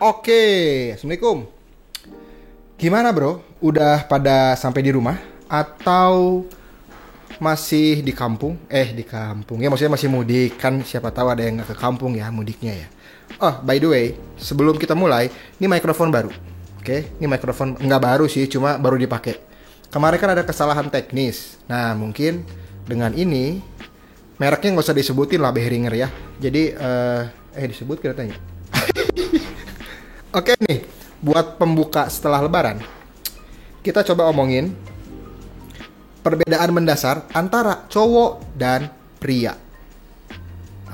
Oke, Assalamualaikum. Gimana bro? Udah pada sampai di rumah? Atau masih di kampung? Di kampung. Ya maksudnya masih mudik. Kan siapa tahu ada yang nggak ke kampung ya mudiknya ya. Oh, by the way, sebelum kita mulai, ini mikrofon baru. Oke, ini mikrofon nggak baru sih, cuma baru dipakai. Kemarin kan ada kesalahan teknis. Nah, mungkin dengan ini, mereknya nggak usah disebutin lah, Behringer ya. Jadi, disebut kita tanya. Oke nih, buat pembuka setelah lebaran, kita coba omongin perbedaan mendasar antara cowok dan pria.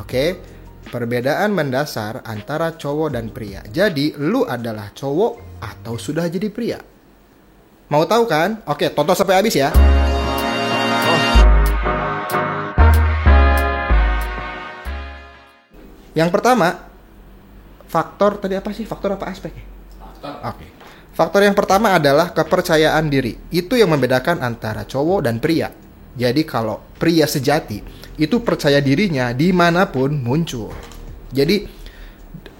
Oke, perbedaan mendasar antara cowok dan pria. Jadi, lu adalah cowok atau sudah jadi pria? Mau tahu kan? Oke, tonton sampai habis ya. Yang pertama, faktor tadi apa sih? Faktor apa aspeknya? Faktor. Oke. Faktor yang pertama adalah kepercayaan diri. Itu yang membedakan antara cowok dan pria. Jadi kalau pria sejati itu percaya dirinya dimanapun muncul. Jadi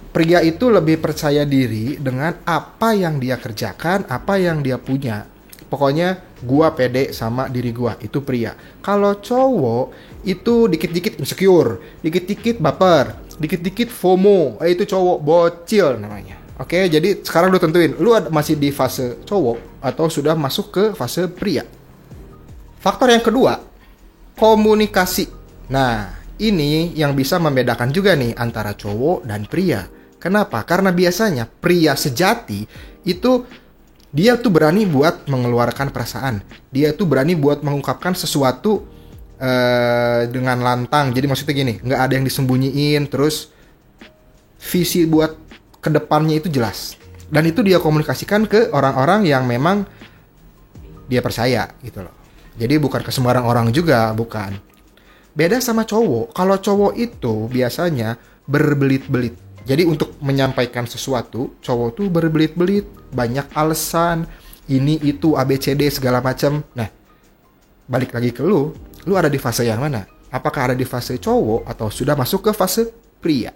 pria itu lebih percaya diri dengan apa yang dia kerjakan, apa yang dia punya. Pokoknya gua pede sama diri gua, itu pria. Kalau cowok itu dikit-dikit insecure, dikit-dikit baper, dikit-dikit FOMO, itu cowok bocil namanya. Oke, jadi sekarang lu tentuin, lu masih di fase cowok atau sudah masuk ke fase pria. Faktor yang kedua, komunikasi. Nah, ini yang bisa membedakan juga nih antara cowok dan pria. Kenapa? Karena biasanya pria sejati itu dia tuh berani buat mengeluarkan perasaan. Dia tuh berani buat mengungkapkan sesuatu dengan lantang. Jadi maksudnya gini, nggak ada yang disembunyiin. Terus visi buat kedepannya itu jelas. Dan itu dia komunikasikan ke orang-orang yang memang dia percaya gitu loh. Jadi bukan ke sembarang orang juga, bukan. Beda sama cowok. Kalau cowok itu biasanya berbelit-belit. Jadi untuk menyampaikan sesuatu, cowok tuh berbelit-belit, banyak alasan, ini itu ABCD segala macam. Nah, balik lagi ke lu ada di fase yang mana? Apakah ada di fase cowok atau sudah masuk ke fase pria?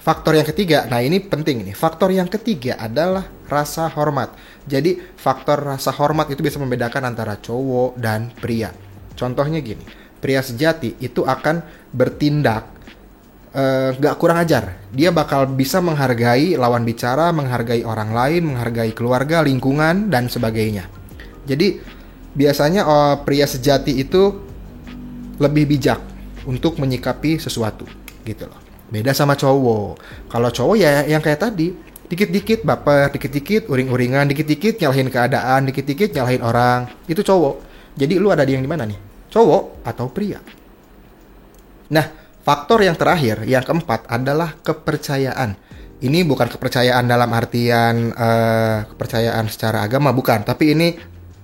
Faktor yang ketiga, nah ini penting nih. Faktor yang ketiga adalah rasa hormat. Jadi faktor rasa hormat itu bisa membedakan antara cowok dan pria. Contohnya gini, pria sejati itu akan bertindak gak kurang ajar. Dia bakal bisa menghargai lawan bicara, menghargai orang lain, menghargai keluarga, lingkungan, dan sebagainya. Jadi biasanya pria sejati itu lebih bijak untuk menyikapi sesuatu gitu loh. Beda sama cowok. Kalau cowok ya yang kayak tadi, dikit-dikit baper, dikit-dikit uring-uringan, dikit-dikit nyalahin keadaan, dikit-dikit nyalahin orang. Itu cowok. Jadi lu ada di yang di mana nih? Cowok atau pria? Nah, faktor yang terakhir, yang keempat adalah kepercayaan. Ini bukan kepercayaan dalam artian kepercayaan secara agama, bukan. Tapi ini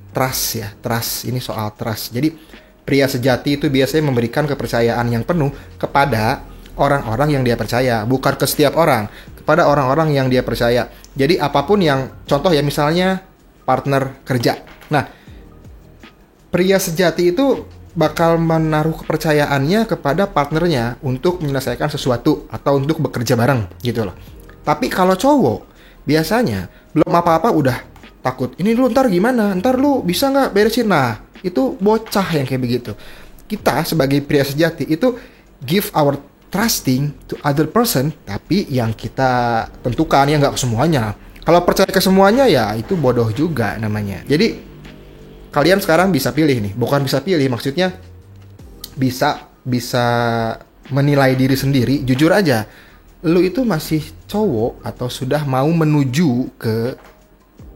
trust ya, trust. Ini soal trust. Jadi pria sejati itu biasanya memberikan kepercayaan yang penuh kepada orang-orang yang dia percaya. Bukan ke setiap orang, kepada orang-orang yang dia percaya. Jadi apapun yang, contoh ya misalnya partner kerja. Nah, pria sejati itu bakal menaruh kepercayaannya kepada partnernya untuk menyelesaikan sesuatu atau untuk bekerja bareng gitu loh. Tapi kalau cowok biasanya belum apa-apa udah takut. Ini lu ntar gimana? Ntar lu bisa nggak beresin? Nah, itu bocah yang kayak begitu. Kita sebagai pria sejati itu give our trusting to other person, tapi yang kita tentukan ya nggak semuanya. Kalau percaya ke semuanya ya itu bodoh juga namanya. Jadi kalian sekarang bisa pilih nih, bukan bisa pilih, maksudnya bisa menilai diri sendiri. Jujur aja, lu itu masih cowok atau sudah mau menuju ke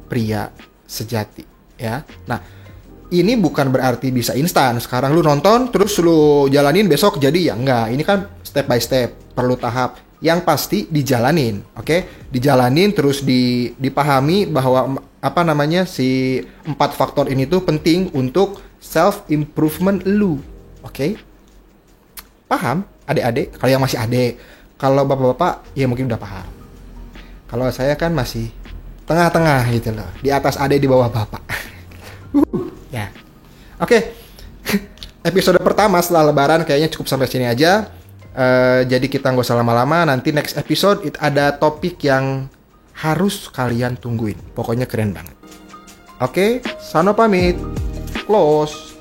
pria sejati ya. Nah, ini bukan berarti bisa instan. Sekarang lu nonton terus lu jalanin besok jadi ya enggak. Ini kan step by step, perlu tahap. Yang pasti dijalanin, oke? Dijalanin terus dipahami bahwa si 4 faktor ini tuh penting untuk self improvement lu, oke? Paham? Adik-adik, kalau yang masih adik, kalau bapak-bapak ya mungkin udah paham. Kalau saya kan masih tengah-tengah gitu loh, di atas adik, di bawah bapak. Ya, oke. Episode pertama setelah lebaran kayaknya cukup sampai sini aja. Jadi kita nggak usah lama-lama. Nanti next episode ada topik yang harus kalian tungguin. Pokoknya keren banget. Oke, Sano pamit. Close.